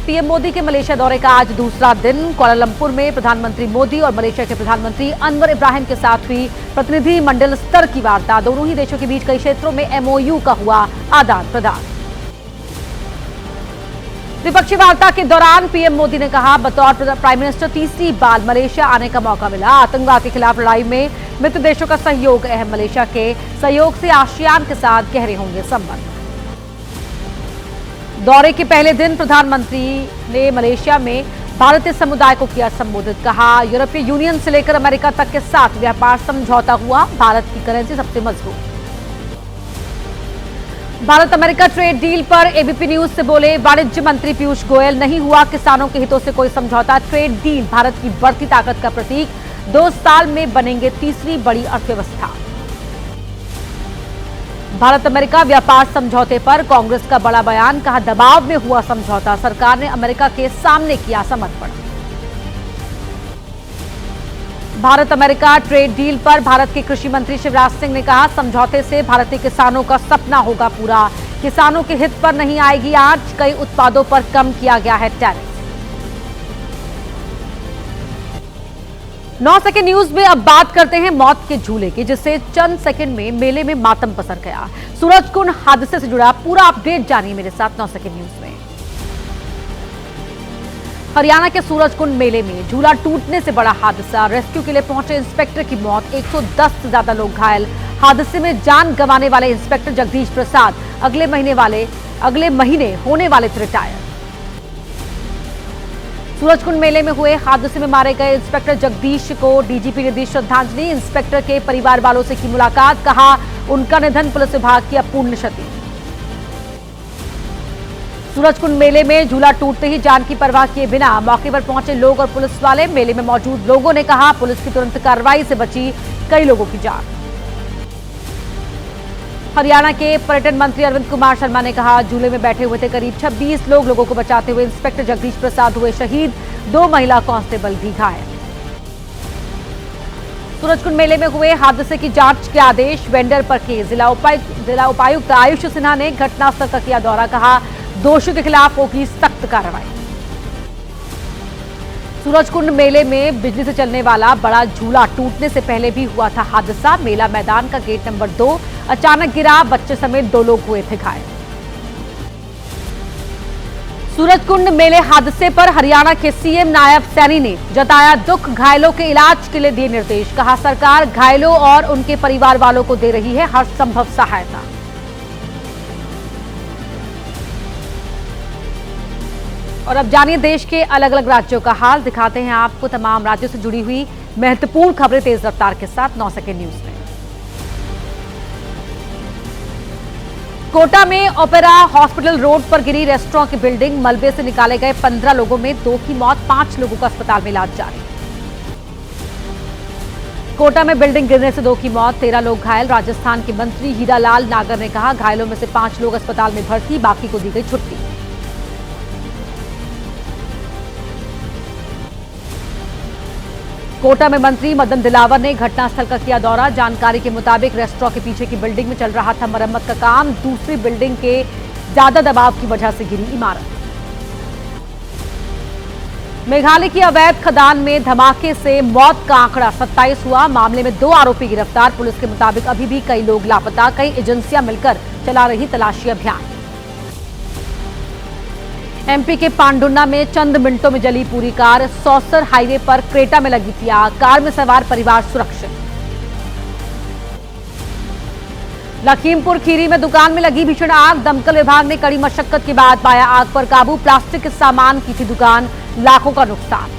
PM Modi के Malaysia दौरे का आज दूसरा दिन। कुआलालंपुर में प्रधानमंत्री मोदी और मलेशिया के प्रधानमंत्री अनवर इब्राहिम के साथ हुई प्रतिनिधि मंडल स्तर की वार्ता। दोनों ही देशों के बीच कई क्षेत्रों में एमओयू का हुआ आदान प्रदान। द्विपक्षीय वार्ता के दौरान पीएम मोदी ने कहा, बतौर प्राइम मिनिस्टर तीसरी बार मलेशिया आने का मौका मिला। आतंकवाद के खिलाफ लड़ाई में मित्र देशों का सहयोग अहम। मलेशिया के सहयोग से आसियान के साथ गहरे होंगे संबंध। दौरे के पहले दिन प्रधानमंत्री ने मलेशिया में भारतीय समुदाय को किया संबोधित। कहा, यूरोपीय यूनियन से लेकर अमेरिका तक के साथ व्यापार समझौता हुआ। भारत की करेंसी सबसे मजबूत। भारत अमेरिका ट्रेड डील पर एबीपी न्यूज से बोले वाणिज्य मंत्री पीयूष गोयल, नहीं हुआ किसानों के हितों से कोई समझौता। ट्रेड डील भारत की बढ़ती ताकत का प्रतीक। 2 साल में बनेंगे तीसरी बड़ी अर्थव्यवस्था। भारत अमेरिका व्यापार समझौते पर कांग्रेस का बड़ा बयान। कहा, दबाव में हुआ समझौता। सरकार ने अमेरिका के सामने किया समर्पण। भारत अमेरिका ट्रेड डील पर भारत के कृषि मंत्री शिवराज सिंह ने कहा, समझौते से भारतीय किसानों का सपना होगा पूरा। किसानों के हित पर नहीं आएगी आंच। कई उत्पादों पर कम किया गया है टैरिफ। 9 सेकंड न्यूज में अब बात करते हैं मौत के झूले की, जिससे चंद सेकंड में मेले में मातम पसर गया। सूरजकुंड हादसे से जुड़ा पूरा अपडेट जानिए मेरे साथ 9 सेकंड न्यूज में। हरियाणा के सूरजकुंड मेले में झूला टूटने से बड़ा हादसा। रेस्क्यू के लिए पहुंचे इंस्पेक्टर की मौत। 110 से ज्यादा लोग घायल। हादसे में जान गंवाने वाले इंस्पेक्टर जगदीश प्रसाद अगले महीने होने वाले थे रिटायर। सूरजकुंड मेले में हुए हादसे में मारे गए इंस्पेक्टर जगदीश को डीजीपी ने दी श्रद्धांजलि। इंस्पेक्टर के परिवार वालों से की मुलाकात। कहा, उनका निधन पुलिस विभाग की अपूर्ण क्षति। सूरजकुंड मेले में झूला टूटते ही जान की परवाह किए बिना मौके पर पहुंचे लोग और पुलिस वाले। मेले में मौजूद लोगों ने कहा, पुलिस की तुरंत कार्रवाई से बची कई लोगों की जान। हरियाणा के पर्यटन मंत्री अरविंद कुमार शर्मा ने कहा, झूले में बैठे हुए थे करीब 26 लोगों को बचाते हुए इंस्पेक्टर जगदीश प्रसाद हुए शहीद। 2 महिला कांस्टेबल भी घायल। सूरजकुंड मेले में हुए हादसे की जांच के आदेश। वेंडर पर केस। जिला उपायुक्त आयुष सिन्हा ने घटनास्थल का किया दौरा। कहा, दोषियों के खिलाफ होगी सख्त कार्रवाई। सूरजकुंड मेले में बिजली से चलने वाला बड़ा झूला टूटने से पहले भी हुआ था हादसा। मेला मैदान का गेट नंबर 2 अचानक गिरा। बच्चे समेत 2 लोग हुए थे घायल। सूरजकुंड मेले हादसे पर हरियाणा के सीएम नायब सैनी ने जताया दुख। घायलों के इलाज के लिए दिए निर्देश। कहा, सरकार घायलों और उनके परिवार वालों को दे रही है हर संभव सहायता। और अब जानिए देश के अलग अलग राज्यों का हाल। दिखाते हैं आपको तमाम राज्यों से जुड़ी हुई महत्वपूर्ण खबरें तेज रफ्तार के साथ 9 सेकंड न्यूज में। कोटा में ओपेरा हॉस्पिटल रोड पर गिरी रेस्टोरेंट की बिल्डिंग। मलबे से निकाले गए 15 लोगों में 2 की मौत। 5 लोगों का अस्पताल में इलाज जारी। कोटा में बिल्डिंग गिरने से 2 की मौत, 13 लोग घायल। राजस्थान के मंत्री हीरालाल नागर ने कहा, घायलों में से 5 लोग अस्पताल में भर्ती, बाकी को दी गई छुट्टी। कोटा में मंत्री मदन दिलावर ने घटनास्थल का किया दौरा। जानकारी के मुताबिक रेस्टोरेंट के पीछे की बिल्डिंग में चल रहा था मरम्मत का काम। दूसरी बिल्डिंग के ज्यादा दबाव की वजह से गिरी इमारत। मेघालय की अवैध खदान में धमाके से मौत का आंकड़ा 27 हुआ। मामले में 2 आरोपी गिरफ्तार। पुलिस के मुताबिक अभी भी कई लोग लापता। कई एजेंसियां मिलकर चला रही तलाशी अभियान। एमपी के पांडुन्ना में चंद मिनटों में जली पूरी कार। सौसर हाईवे पर क्रेटा में लगी थी आग। कार में सवार परिवार सुरक्षित। लखीमपुर खीरी में दुकान में लगी भीषण आग। दमकल विभाग ने कड़ी मशक्कत के बाद पाया आग पर काबू। प्लास्टिक के सामान की थी दुकान। लाखों का नुकसान।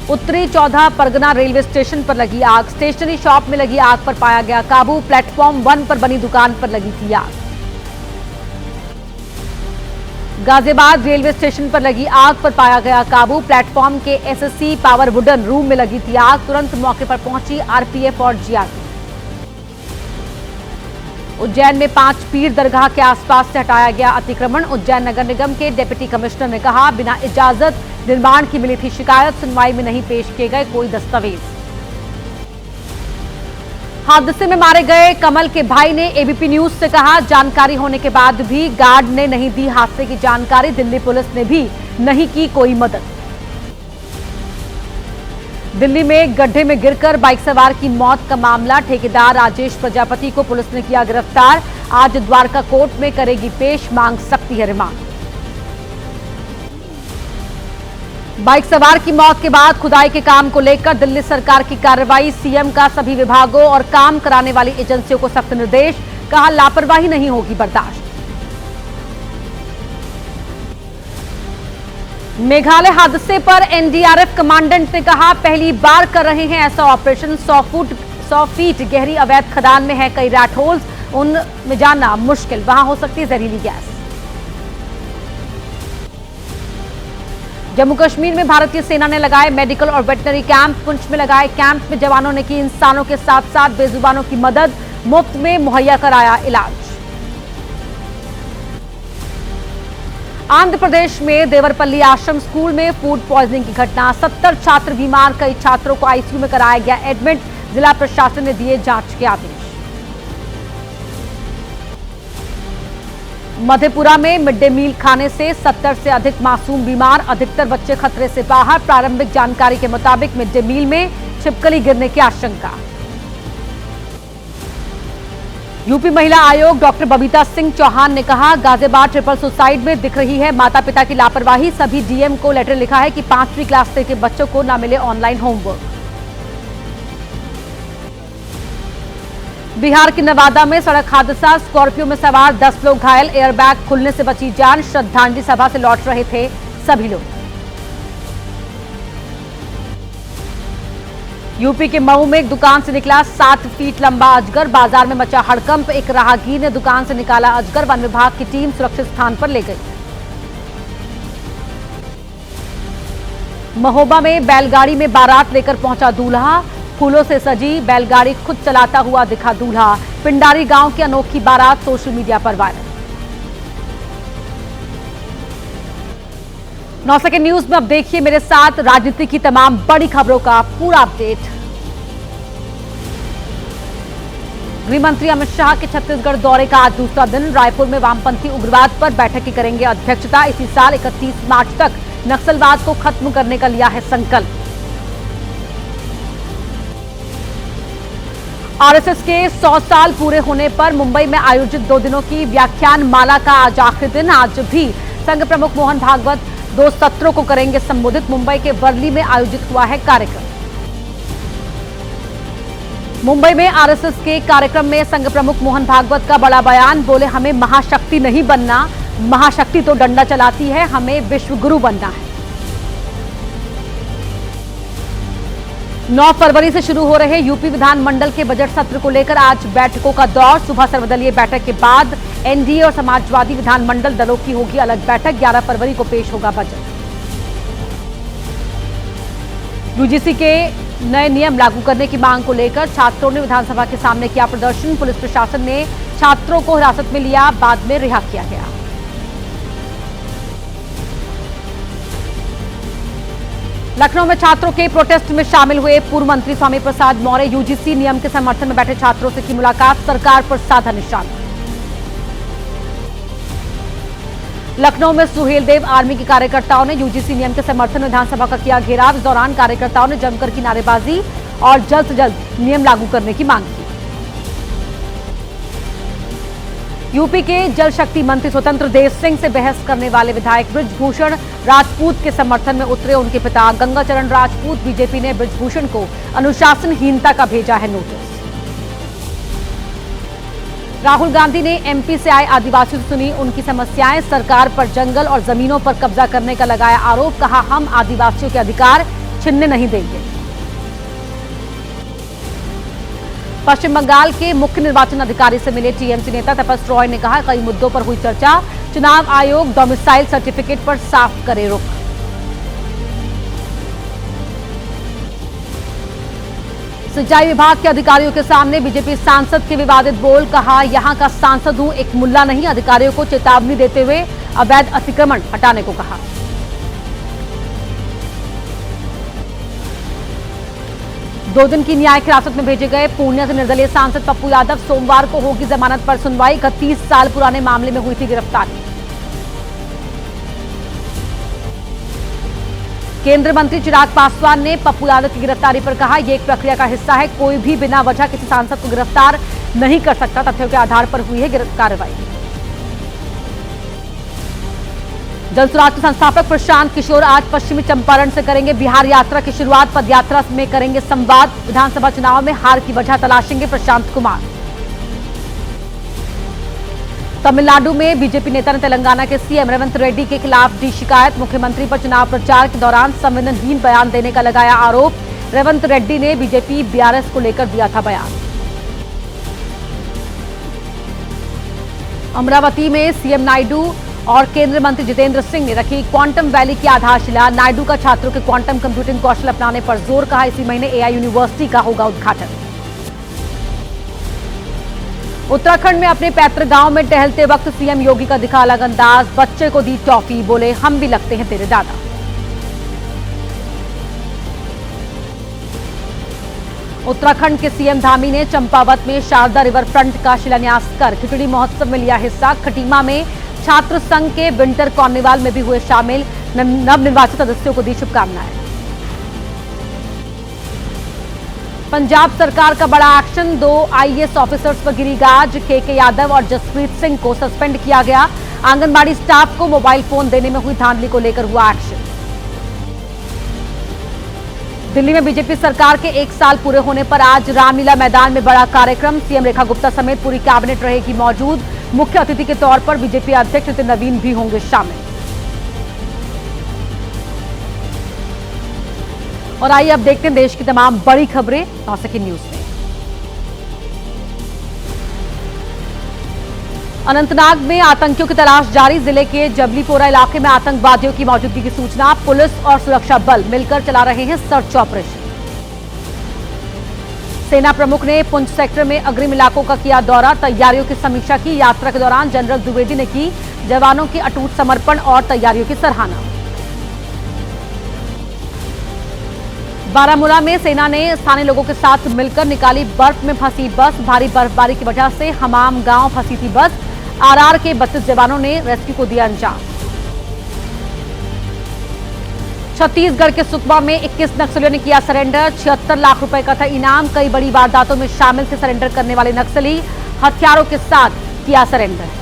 उत्तरी 14 परगना रेलवे स्टेशन पर लगी आग। स्टेशनरी शॉप में लगी आग पर पाया गया काबू। प्लेटफॉर्म 1 पर बनी दुकान पर लगी थी आग। गाजियाबाद रेलवे स्टेशन पर लगी आग पर पाया गया काबू। प्लेटफॉर्म के एसएससी पावर वुडन रूम में लगी थी आग। तुरंत मौके पर पहुंची आरपीएफ और जीआरपी। उज्जैन में 5 पीर दरगाह के आसपास से हटाया गया अतिक्रमण। उज्जैन नगर निगम के डिप्टी कमिश्नर ने कहा, बिना इजाजत निर्माण की मिली थी शिकायत। सुनवाई में नहीं पेश किए गए कोई दस्तावेज। हादसे में मारे गए कमल के भाई ने एबीपी न्यूज से कहा, जानकारी होने के बाद भी गार्ड ने नहीं दी हादसे की जानकारी, दिल्ली पुलिस ने भी नहीं की कोई मदद। दिल्ली में गड्ढे में गिरकर बाइक सवार की मौत का मामला, ठेकेदार राजेश प्रजापति को पुलिस ने किया गिरफ्तार। आज द्वारका कोर्ट में करेगी पेश, मांग सकती है रिमांड। बाइक सवार की मौत के बाद खुदाई के काम को लेकर दिल्ली सरकार की कार्रवाई, सीएम का सभी विभागों और काम कराने वाली एजेंसियों को सख्त निर्देश, कहा लापरवाही नहीं होगी बर्दाश्त। मेघालय हादसे पर एनडीआरएफ कमांडेंट ने कहा, पहली बार कर रहे हैं ऐसा ऑपरेशन, 100 फीट गहरी अवैध खदान में है कई रैट होल्स, उनमें जाना मुश्किल, वहां हो सकती है जहरीली गैस। जम्मू कश्मीर में भारतीय सेना ने लगाए मेडिकल और वेटनरी कैंप, पुंछ में लगाए कैंप में जवानों ने की इंसानों के साथ साथ बेजुबानों की मदद, मुफ्त में मुहैया कराया इलाज। आंध्र प्रदेश में देवरपल्ली आश्रम स्कूल में फूड पॉइजनिंग की घटना, 70 छात्र बीमार, कई छात्रों को आईसीयू में कराया गया एडमिट, जिला प्रशासन ने दिए जांच के आदेश। मधेपुरा में मिड डे मील खाने से 70 से अधिक मासूम बीमार, अधिकतर बच्चे खतरे से बाहर, प्रारंभिक जानकारी के मुताबिक मिड डे मील में छिपकली गिरने की आशंका। यूपी महिला आयोग डॉक्टर बबीता सिंह चौहान ने कहा, गाजियाबाद ट्रिपल सुसाइड में दिख रही है माता पिता की लापरवाही, सभी डीएम को लेटर लिखा है कि 5वीं क्लास तक के बच्चों को न मिले ऑनलाइन होमवर्क। बिहार के नवादा में सड़क हादसा, स्कॉर्पियो में सवार 10 लोग घायल, एयरबैग खुलने से बची जान, श्रद्धांजलि सभा से लौट रहे थे सभी लोग। यूपी के मऊ में एक दुकान से निकला 7 फीट लंबा अजगर, बाजार में मचा हड़कंप, एक राहगीर ने दुकान से निकाला अजगर, वन विभाग की टीम सुरक्षित स्थान पर ले गई। महोबा में बैलगाड़ी में बारात लेकर पहुंचा दूल्हा, फूलों से सजी बैलगाड़ी खुद चलाता हुआ दिखा दूल्हा, पिंडारी गांव की अनोखी बारात सोशल मीडिया पर वायरल। 9 सेकंड न्यूज में अब देखिए मेरे साथ राजनीति की तमाम बड़ी खबरों का पूरा अपडेट। गृह मंत्री अमित शाह के छत्तीसगढ़ दौरे का आज दूसरा दिन, रायपुर में वामपंथी उग्रवाद पर बैठक की करेंगे अध्यक्षता, इसी साल 31 मार्च तक नक्सलवाद को खत्म करने का लिया है संकल्प। आरएसएस के 100 साल पूरे होने पर मुंबई में आयोजित 2 दिनों की व्याख्यान माला का आज आखिरी दिन, आज भी संघ प्रमुख मोहन भागवत 2 सत्रों को करेंगे संबोधित, मुंबई के वर्ली में आयोजित हुआ है कार्यक्रम। मुंबई में आरएसएस के कार्यक्रम में संघ प्रमुख मोहन भागवत का बड़ा बयान, बोले हमें महाशक्ति नहीं बनना, महाशक्ति तो डंडा चलाती है, हमें विश्व गुरु बनना है। 9 फरवरी से शुरू हो रहे यूपी विधानमंडल के बजट सत्र को लेकर आज बैठकों का दौर, सुबह सर्वदलीय बैठक के बाद एनडीए और समाजवादी विधानमंडल दलों की होगी अलग बैठक, 11 फरवरी को पेश होगा बजट। यूजीसी के नए नियम लागू करने की मांग को लेकर छात्रों ने विधानसभा के सामने किया प्रदर्शन, पुलिस प्रशासन ने छात्रों को हिरासत में लिया, बाद में रिहा किया गया। लखनऊ में छात्रों के प्रोटेस्ट में शामिल हुए पूर्व मंत्री स्वामी प्रसाद मौर्य, यूजीसी नियम के समर्थन में बैठे छात्रों से की मुलाकात, सरकार पर साधा निशाना। लखनऊ में सुहेलदेव आर्मी के कार्यकर्ताओं ने यूजीसी नियम के समर्थन में विधानसभा का किया घेराव, इस दौरान कार्यकर्ताओं ने जमकर की नारेबाजी और जल्द से जल्द नियम लागू करने की मांग की। यूपी के जल शक्ति मंत्री स्वतंत्र देव सिंह से बहस करने वाले विधायक बृजभूषण राजपूत के समर्थन में उतरे उनके पिता गंगाचरण राजपूत, बीजेपी ने बृजभूषण को अनुशासनहीनता का भेजा है नोटिस। राहुल गांधी ने एमपी से आए आदिवासियों से सुनी उनकी समस्याएं, सरकार पर जंगल और जमीनों पर कब्जा करने का लगाया आरोप, कहा हम आदिवासियों के अधिकार छीनने नहीं देंगे। पश्चिम बंगाल के मुख्य निर्वाचन अधिकारी से मिले टीएमसी नेता तपस रॉय ने कहा कई मुद्दों पर हुई चर्चा, चुनाव आयोग डोमिसाइल सर्टिफिकेट पर साफ करे रुख। सिंचाई विभाग के अधिकारियों के सामने बीजेपी सांसद के विवादित बोल, कहा यहां का सांसद हूं, एक मुल्ला नहीं, अधिकारियों को चेतावनी देते हुए अवैध अतिक्रमण हटाने को कहा। 2 दिन की न्यायिक हिरासत में भेजे गए पूर्णिया से निर्दलीय सांसद पप्पू यादव, सोमवार को होगी जमानत पर सुनवाई। 31 साल पुराने मामले में हुई थी गिरफ्तारी। केंद्रीय मंत्री चिराग पासवान ने पप्पू यादव की गिरफ्तारी पर कहा, यह एक प्रक्रिया का हिस्सा है, कोई भी बिना वजह किसी सांसद को गिरफ्तार नहीं कर सकता। तथ्यों के आधार पर हुई है कार्रवाई। जल सुराज के संस्थापक प्रशांत किशोर आज पश्चिमी चंपारण से करेंगे बिहार यात्रा की शुरुआत। पदयात्रा में करेंगे संवाद। विधानसभा चुनाव में हार की वजह तलाशेंगे प्रशांत कुमार। तमिलनाडु में बीजेपी नेता ने तेलंगाना के सीएम रेवंत रेड्डी के खिलाफ दी शिकायत। मुख्यमंत्री पर चुनाव प्रचार के दौरान संवेदनहीन बयान देने का लगाया आरोप। रेवंत रेड्डी ने बीजेपी बीआरएस को लेकर दिया था बयान। अमरावती में सीएम नायडू और केंद्रीय मंत्री जितेंद्र सिंह ने रखी क्वांटम वैली की आधारशिला। नायडू का छात्रों के क्वांटम कंप्यूटिंग कौशल अपनाने पर जोर, कहा इसी महीने एआई यूनिवर्सिटी का होगा उद्घाटन। उत्तराखंड में अपने पैतृक गांव में टहलते वक्त सीएम योगी का दिखा अलग अंदाज। बच्चे को दी टॉफी, बोले हम भी लगते हैं तेरे दादा। उत्तराखंड के सीएम धामी ने चंपावत में शारदा रिवर फ्रंट का शिलान्यास कर खिचड़ी महोत्सव में लिया हिस्सा। खटीमा में छात्र संघ के विंटर कार्निवाल में भी हुए शामिल। नवनिर्वाचित सदस्यों को दी शुभकामनाएं। पंजाब सरकार का बड़ा एक्शन, 2 आईएएस ऑफिसर्स पर गिरी गाज। के यादव और जसप्रीत सिंह को सस्पेंड किया गया। आंगनबाड़ी स्टाफ को मोबाइल फोन देने में हुई धांधली को लेकर हुआ एक्शन। दिल्ली में बीजेपी सरकार के 1 साल पूरे होने पर आज रामलीला मैदान में बड़ा कार्यक्रम। सीएम रेखा गुप्ता समेत पूरी कैबिनेट रहेगी मौजूद। मुख्य अतिथि के तौर पर बीजेपी अध्यक्ष नितिन नवीन भी होंगे शामिल। और आइए अब देखते हैं देश की तमाम बड़ी खबरें 9 सेकंड न्यूज में। अनंतनाग में आतंकियों की तलाश जारी। जिले के जबलीपोरा इलाके में आतंकवादियों की मौजूदगी की सूचना। पुलिस और सुरक्षा बल मिलकर चला रहे हैं सर्च ऑपरेशन। सेना प्रमुख ने पुंछ सेक्टर में अग्रिम इलाकों का किया दौरा। तैयारियों की समीक्षा की। यात्रा के दौरान जनरल द्विवेदी ने की जवानों की अटूट समर्पण और तैयारियों की सराहना। बारामूला में सेना ने स्थानीय लोगों के साथ मिलकर निकाली बर्फ में फंसी बस। भारी बर्फबारी की वजह से हमाम गांव फंसी थी बस। आरआर के 32 जवानों ने रेस्क्यू को दिया अंजाम। छत्तीसगढ़ के सुकमा में 21 नक्सलियों ने किया सरेंडर। 76 लाख रुपए का था इनाम। कई बड़ी वारदातों में शामिल थे सरेंडर करने वाले नक्सली। हथियारों के साथ किया सरेंडर।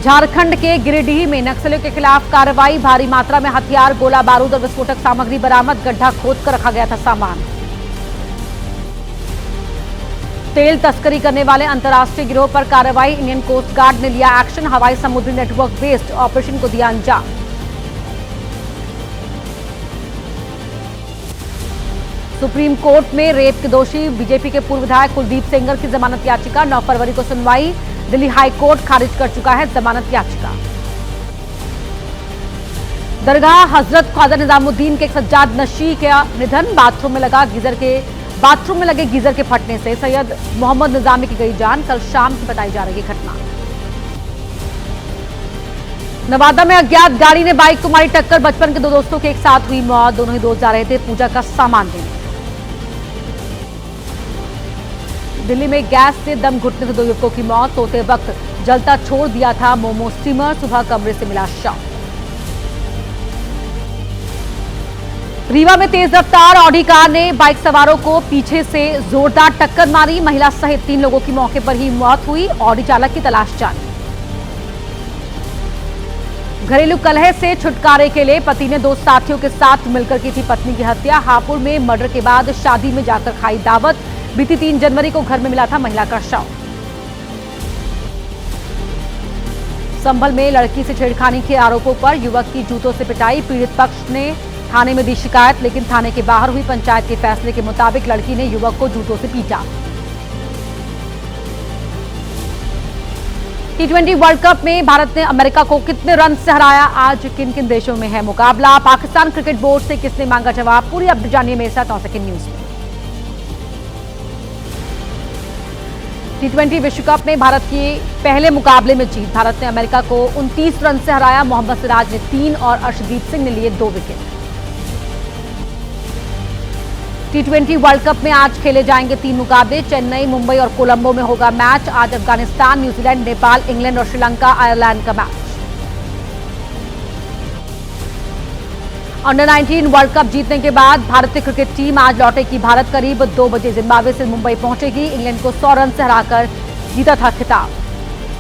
झारखंड के गिरिडीह में नक्सलियों के खिलाफ कार्रवाई। भारी मात्रा में हथियार, गोला बारूद और विस्फोटक सामग्री बरामद। गड्ढा खोदकर रखा गया था सामान। तेल तस्करी करने वाले अंतर्राष्ट्रीय गिरोह पर कार्रवाई। इंडियन कोस्ट गार्ड ने लिया एक्शन। हवाई समुद्री नेटवर्क बेस्ड ऑपरेशन को दिया अंजाम। सुप्रीम कोर्ट में रेप के दोषी बीजेपी के पूर्व विधायक कुलदीप सेंगर की जमानत याचिका। 9 फरवरी को सुनवाई। दिल्ली हाई कोर्ट खारिज कर चुका है जमानत याचिका। दरगाह हजरत ख्वाजा निजामुद्दीन के एक सज्जाद नशी का निधन। बाथरूम में लगे गीजर के फटने से सैयद मोहम्मद निजामी की गई जान। कल शाम की बताई जा रही घटना। नवादा में अज्ञात गाड़ी ने बाइक को मारी टक्कर। बचपन के 2 दोस्तों के एक साथ हुई मौत। दोनों ही दोस्त जा रहे थे पूजा का सामान देने। दिल्ली में गैस से दम घुटने से 2 युवकों की मौत। सोते वक्त जलता छोड़ दिया था मोमो स्टीमर। सुबह कमरे से मिला शव। रीवा में तेज रफ्तार ऑडी कार ने बाइक सवारों को पीछे से जोरदार टक्कर मारी। महिला सहित 3 लोगों की मौके पर ही मौत हुई। ऑडी चालक की तलाश जारी। घरेलू कलह से छुटकारे के लिए पति ने 2 साथियों के साथ मिलकर की थी पत्नी की हत्या। हापुड़ में मर्डर के बाद शादी में जाकर खाई दावत। बीती 3 जनवरी को घर में मिला था महिला का शव। संभल में लड़की से छेड़खानी के आरोपों पर युवक की जूतों से पिटाई। पीड़ित पक्ष ने थाने में दी शिकायत, लेकिन थाने के बाहर हुई पंचायत के फैसले के मुताबिक लड़की ने युवक को जूतों से पीटा। T20 वर्ल्ड कप में भारत ने अमेरिका को कितने रन से हराया? आज किन किन देशों में है मुकाबला? पाकिस्तान क्रिकेट बोर्ड से किसने मांगा जवाब? पूरी अपडेट जानिए मेरे साथ 9 सेकंड न्यूज में। T20 विश्व कप में भारत के पहले मुकाबले में जीत। भारत ने अमेरिका को 29 रन से हराया। मोहम्मद सिराज ने 3 और अर्शदीप सिंह ने लिए 2 विकेट। T20 वर्ल्ड कप में आज खेले जाएंगे 3 मुकाबले। चेन्नई, मुंबई और कोलंबो में होगा मैच। आज अफगानिस्तान, न्यूजीलैंड, नेपाल, इंग्लैंड और श्रीलंका, आयरलैंड का मैच। अंडर-19 वर्ल्ड कप जीतने के बाद भारतीय क्रिकेट टीम आज लौटेगी भारत। करीब 2 बजे जिम्बाब्वे से मुंबई पहुंचेगी। इंग्लैंड को 100 रन से हराकर जीता था खिताब।